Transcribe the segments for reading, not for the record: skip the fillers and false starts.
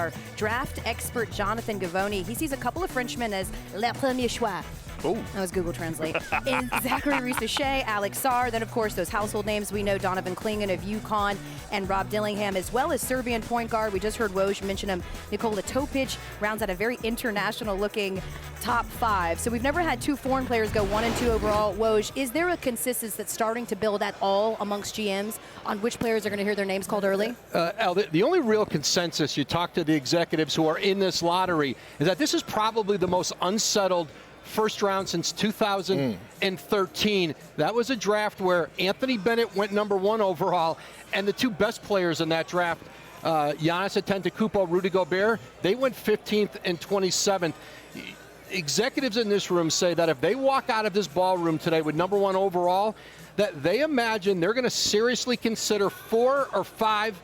our draft expert, Jonathan Gavoni. He sees a couple of Frenchmen as le premier choix. Oh. That was Google Translate. And Zachary Ricochet, Alex Sarr, then, of course, those household names we know, Donovan Clingan of UConn and Rob Dillingham, as well as Serbian point guard. We just heard Woj mention him. Nikola Topic rounds out a very international-looking top 5. So we've never had 2 foreign players go 1 and 2 overall. Woj, is there a consensus that's starting to build at all amongst GMs on which players are going to hear their names called early? Elle, the only real consensus, you talk to the executives who are in this lottery, is that this is probably the most unsettled first round since 2013. That was a draft where Anthony Bennett went number 1 overall, and the 2 best players in that draft, Giannis Antetokounmpo, Rudy Gobert, they went 15th and 27th. Executives in this room say that if they walk out of this ballroom today with number 1 overall, that they imagine they're going to seriously consider 4 or 5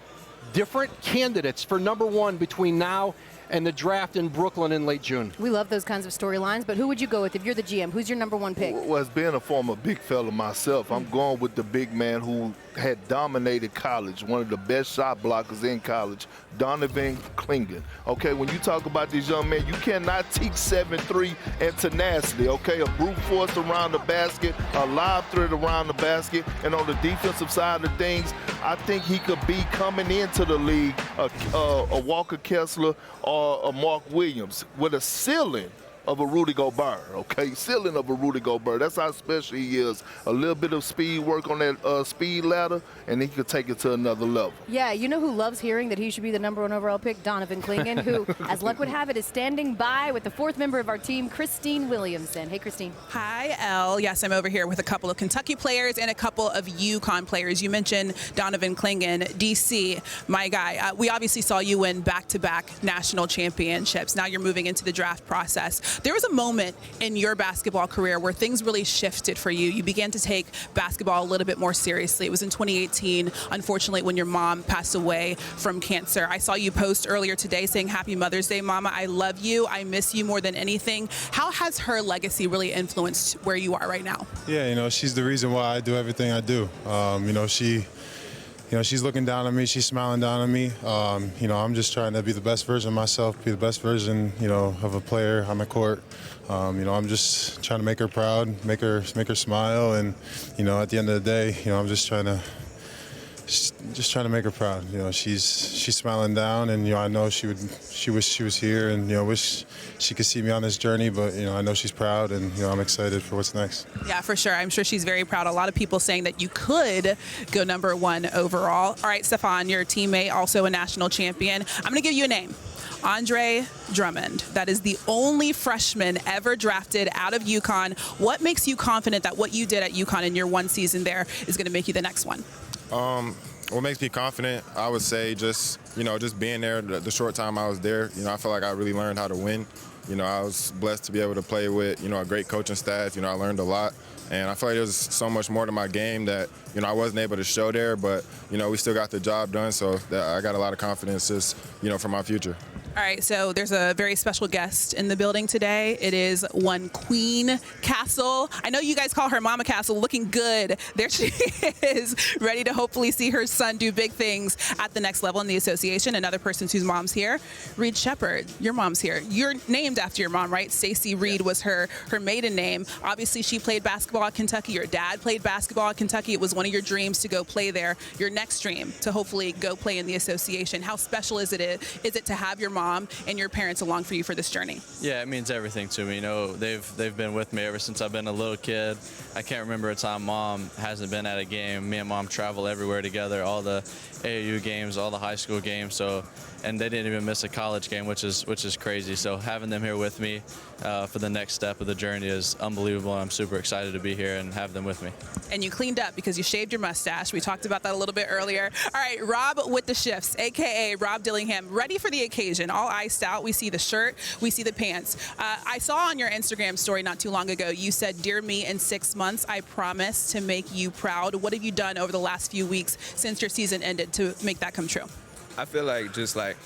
different candidates for number 1 between now and the draft in Brooklyn in late June. We love those kinds of storylines, but who would you go with if you're the GM? Who's your number 1 pick? Well, as being a former big fella myself, I'm going with the big man who had dominated college, one of the best shot blockers in college, Donovan Clingan. Okay, when you talk about these young men, you cannot teach 7-3 and tenacity, okay? A brute force around the basket, a live threat around the basket, and on the defensive side of things, I think he could be coming into the league a Walker Kessler or a Mark Williams with a ceiling of a Rudy Gobert, okay? Ceiling of a Rudy Gobert. That's how special he is. A little bit of speed work on that speed ladder, and he could take it to another level. Yeah, you know who loves hearing that he should be the number 1 overall pick? Donovan Clingan, who, as luck would have it, is standing by with the 4th member of our team, Christine Williamson. Hey, Christine. Hi, Elle. Yes, I'm over here with a couple of Kentucky players and a couple of UConn players. You mentioned Donovan Clingan, DC, my guy. We obviously saw you win back-to-back national championships. Now you're moving into the draft process. There was a moment in your basketball career where things really shifted for you. You began to take basketball a little bit more seriously. It was in 2018, unfortunately, when your mom passed away from cancer. I saw you post earlier today saying, "Happy Mother's Day, Mama. I love you. I miss you more than anything." How has her legacy really influenced where you are right now? Yeah, she's the reason why I do everything I do. She's looking down on me. She's smiling down on me. I'm just trying to be the best version of myself, be the best version, of a player on the court. I'm just trying to make her proud, make her smile, and at the end of the day, I'm just trying to make her proud. She's smiling down, and I know she wish she was here, and wish she could see me on this journey. But I know she's proud, and I'm excited for what's next. Yeah, for sure. I'm sure she's very proud. A lot of people saying that you could go number 1 overall. All right, Stephon, your teammate, also a national champion. I'm going to give you a name. Andre Drummond. That is the only freshman ever drafted out of UConn. What makes you confident that what you did at UConn in your 1 season there is going to make you the next one? What makes me confident, I would say just being there the short time I was there, I feel like I really learned how to win. I was blessed to be able to play with, a great coaching staff. I learned a lot. And I feel like there's so much more to my game that, I wasn't able to show there, but, we still got the job done. So I got a lot of confidence just, for my future. All right, so there's a very special guest in the building today. It is one Queen Castle. I know you guys call her Mama Castle, looking good. There she is, ready to hopefully see her son do big things at the next level in the association. Another person whose mom's here, Reed Sheppard. Your mom's here. You're named after your mom, right? Stacey Reed was her maiden name. Obviously, she played basketball at Kentucky. Your dad played basketball at Kentucky. It was one of your dreams to go play there. Your next dream to hopefully go play in the association. How special is it to have your mom and your parents along for you for this journey? Yeah, it means everything to me. They've been with me ever since I've been a little kid. I can't remember a time Mom hasn't been at a game. Me and Mom travel everywhere together, all the AAU games, all the high school games. And they didn't even miss a college game, which is crazy. So having them here with me for the next step of the journey is unbelievable. I'm super excited to be here and have them with me. And you cleaned up because you shaved your mustache. We talked about that a little bit earlier. All right, Rob with the shifts, a.k.a. Rob Dillingham, ready for the occasion. All iced out. We see the shirt. We see the pants. I saw on your Instagram story not too long ago, you said, "Dear me, in 6 months, I promise to make you proud." What have you done over the last few weeks since your season ended to make that come true? I feel like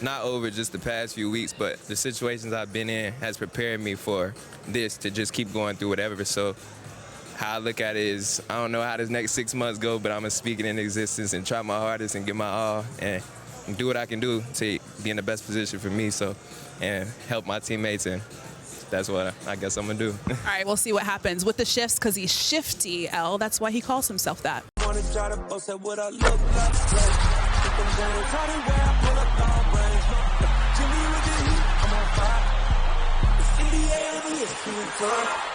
not over just the past few weeks, but the situations I've been in has prepared me for this, to just keep going through whatever. So how I look at it is, I don't know how this next 6 months go, but I'm going to speak it into existence and try my hardest and give my all and do what I can do to be in the best position for me, and help my teammates, and that's what I guess I'm gonna do. All right, we'll see what happens with the shifts because he's shifty, Elle. That's why he calls himself that. I'm on fire.